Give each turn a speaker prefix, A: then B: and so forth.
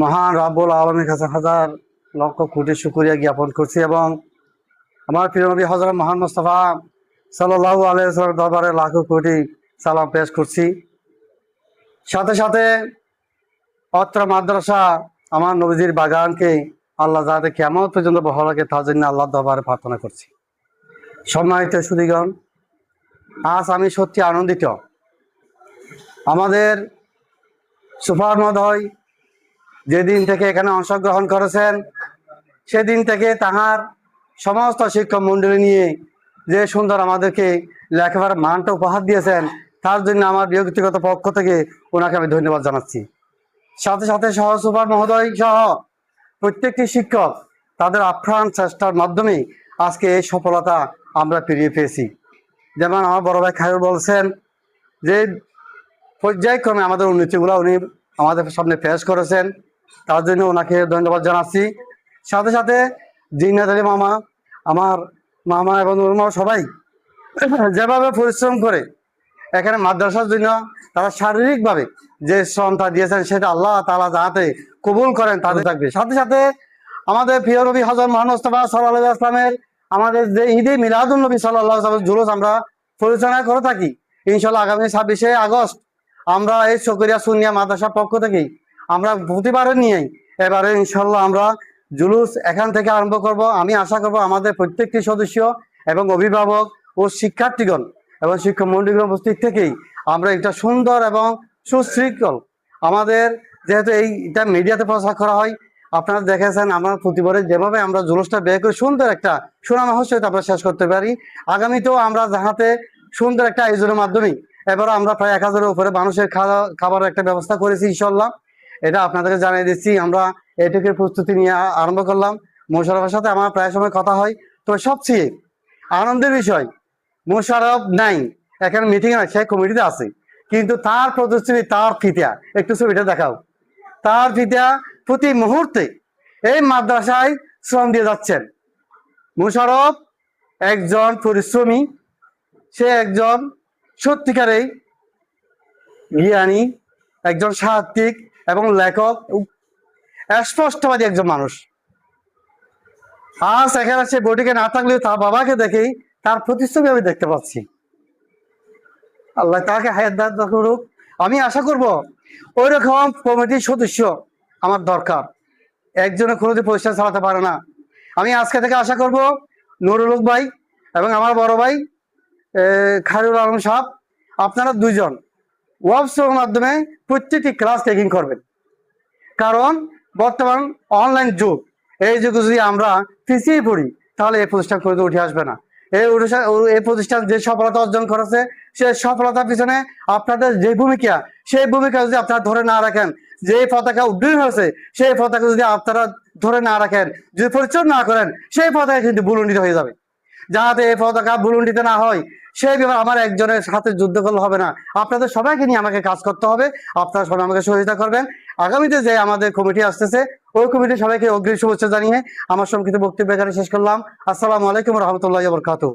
A: মহান রাব্বুল আলামিনের কাছে হাজার লক্ষ কোটি শুকরিয়া জ্ঞাপন করছি এবং আমার প্রিয় নবী হযরত মুহাম্মদ মুস্তাফা সাল্লাল্লাহু আলাইহি ওয়াসাল্লাম দরবারে লাখো কোটি সালাম পেশ করছি। সাথে সাথে অত্র মাদ্রাসা আমার নবীজির বাগানকে আল্লাহ যাতে কিয়ামত পর্যন্ত বহাল রাখে তার জন্য আল্লাহর দরবারে প্রার্থনা করছি। সম্মানিত সুধীগণ, আজ আমি সত্যি আনন্দিত। আমাদের সুপার মহোদয় যেদিন থেকে এখানে অংশগ্রহণ করেছেন সেদিন থেকে তাহার সমস্ত শিক্ষক মণ্ডলী নিয়ে যে সুন্দর আমাদেরকে লেখাপড়ার মানটা উপহার দিয়েছেন, তার জন্য আমার ব্যক্তিগত পক্ষ থেকে ওনাকে আমি ধন্যবাদ জানাচ্ছি। সাথে সাথে সহ সুপার মহোদয় সহ প্রত্যেকটি শিক্ষক তাদের আপ্রাণ চেষ্টার মাধ্যমে আজকে এই সফলতা আমরা ফিরিয়ে পেয়েছি। যেমন আমার বড় ভাই খায়রুল বলছেন যে পর্যায়ক্রমে আমাদের উন্নতিগুলো উনি আমাদের সামনে পেশ করেছেন, তার জন্য ওনাকে ধন্যবাদ জানাচ্ছি। সাথে সাথে জিন্নাত আলী মামা, আমার মামা এবং সবাই যেভাবে পরিশ্রম করে এখানে মাদ্রাসার জন্য তারা শারীরিকভাবে যে শ্রমটা দিয়েছেন সেটা আল্লাহ তাআলা যাতে কবুল করেন তাদের থাকবে। সাথে সাথে আমাদের প্রিয় নবী হযরত মুহাম্মদ মুস্তাফা সাল্লাল্লাহু আলাইহি ওয়াসাল্লামের আমাদের যে ঈদে মিলাদুন নবী সাল্লাল্লাহু আলাইহি ওয়াসাল্লাম জুলুস আমরা পরিচালনা করে থাকি, ইনশাআল্লাহ আগামী 26শে আগস্ট আমরা এই চকরিয়া সুন্নিয়া মাদ্রাসার পক্ষ থেকেই আমরা প্রতিবারের নিয়েই এবারে ইনশাআল্লাহ আমরা জুলুস এখান থেকে আরম্ভ করব। আমি আশা করব আমাদের প্রত্যেকটি সদস্য এবং অভিভাবক ও শিক্ষার্থীগণ এবং শিক্ষক মন্ডলীর উপস্থিত থেকেই আমরা একটা সুন্দর এবং সুশৃঙ্খল আমাদের যেহেতু এইটা মিডিয়াতে প্রচার করা হয়, আপনারা দেখেছেন আমরা প্রতিবারে যেভাবে আমরা জুলুসটা বের করে সুন্দর একটা সুনামহর সহিত আমরা শেষ করতে পারি। আগামীতেও আমরা যাহাতে সুন্দর একটা আয়োজনের মাধ্যমে এবার আমরা প্রায় 1000-এর উপরে মানুষের খাবারের একটা ব্যবস্থা করেছি ইনশাআল্লাহ। এটা আপনাদেরকে জানিয়ে দিচ্ছি। আমরা এটুকুর প্রস্তুতি নিয়ে আরম্ভ করলাম। মোশাররফের সাথে আমার প্রায় সময় কথা হয়, তো সবচেয়ে আনন্দের বিষয় মোশাররফ নাই, এখানে মিটিং হয়, সে কমিটিতে আছে, কিন্তু তার প্রতিশ্রুতি, তার ফিতা, একটু ছবিটা দেখাও, তার ফিতা প্রতি মুহূর্তে এই মাদ্রাসায় শ্রম দিয়ে যাচ্ছেন। মোশাররফ একজন পরিশ্রমী, সে একজন সত্যিকারেই জ্ঞানী, একজন সাহিত্যিক এবং লেখক, স্পষ্টবাদী একজন মানুষ। আজ এখানে সে বডিকে না থাকলেও তার বাবাকে দেখেই তার প্রতিচ্ছবি আমি দেখতে পাচ্ছি। আল্লাহ তাকে হায়াত দান করুক। আমি আশা করব ওই রকম কমিটির সদস্য আমার দরকার। একজনে কোনোদিন প্রতিষ্ঠান চালাতে পারে না। আমি আজকে থেকে আশা করব নুরুল হক ভাই এবং আমার বড় ভাই খায়রুল আলম সাহেব, আপনারা দুইজন ওয়েবসাইটের মাধ্যমে প্রত্যেকটি ক্লাস টেকিং করবেন। কারণ বর্তমান অনলাইন যুগ, এই যুগে যদি আমরা পিছিয়ে পড়ি তাহলে এই প্রতিষ্ঠান করে উঠে আসবে না। এই প্রতিষ্ঠান যে সফলতা অর্জন করেছে, সে সফলতার পিছনে আপনাদের যে ভূমিকা, সেই ভূমিকা যদি আপনারা ধরে না রাখেন, যে পতাকা উড্ডীন হয়েছে সেই পতাকা যদি আপনারা ধরে না রাখেন, যদি পরিচয় না করেন, সেই পতাকা কিন্তু বুলন্ডিত হয়ে যাবে। যাতে এই পতাকা বুলন্ডিত না হয় সেই ব্যাপারে আমার একজনের সাথে যুদ্ধ করলে হবে না। আপনাদের সবাইকে নিয়ে আমাকে কাজ করতে হবে। আপনারা সবাই আমাকে সহযোগিতা করবেন। আগামীতে যে আমাদের কমিটি আসতেছে, ওই কমিটির সবাইকে অগ্রিম শুভেচ্ছা জানিয়ে আমার সংক্ষিপ্ত বক্তব্য এখানে শেষ করলাম। আসসালামু আলাইকুম ওয়া রাহমাতুল্লাহি ওয়া বারাকাতুহু।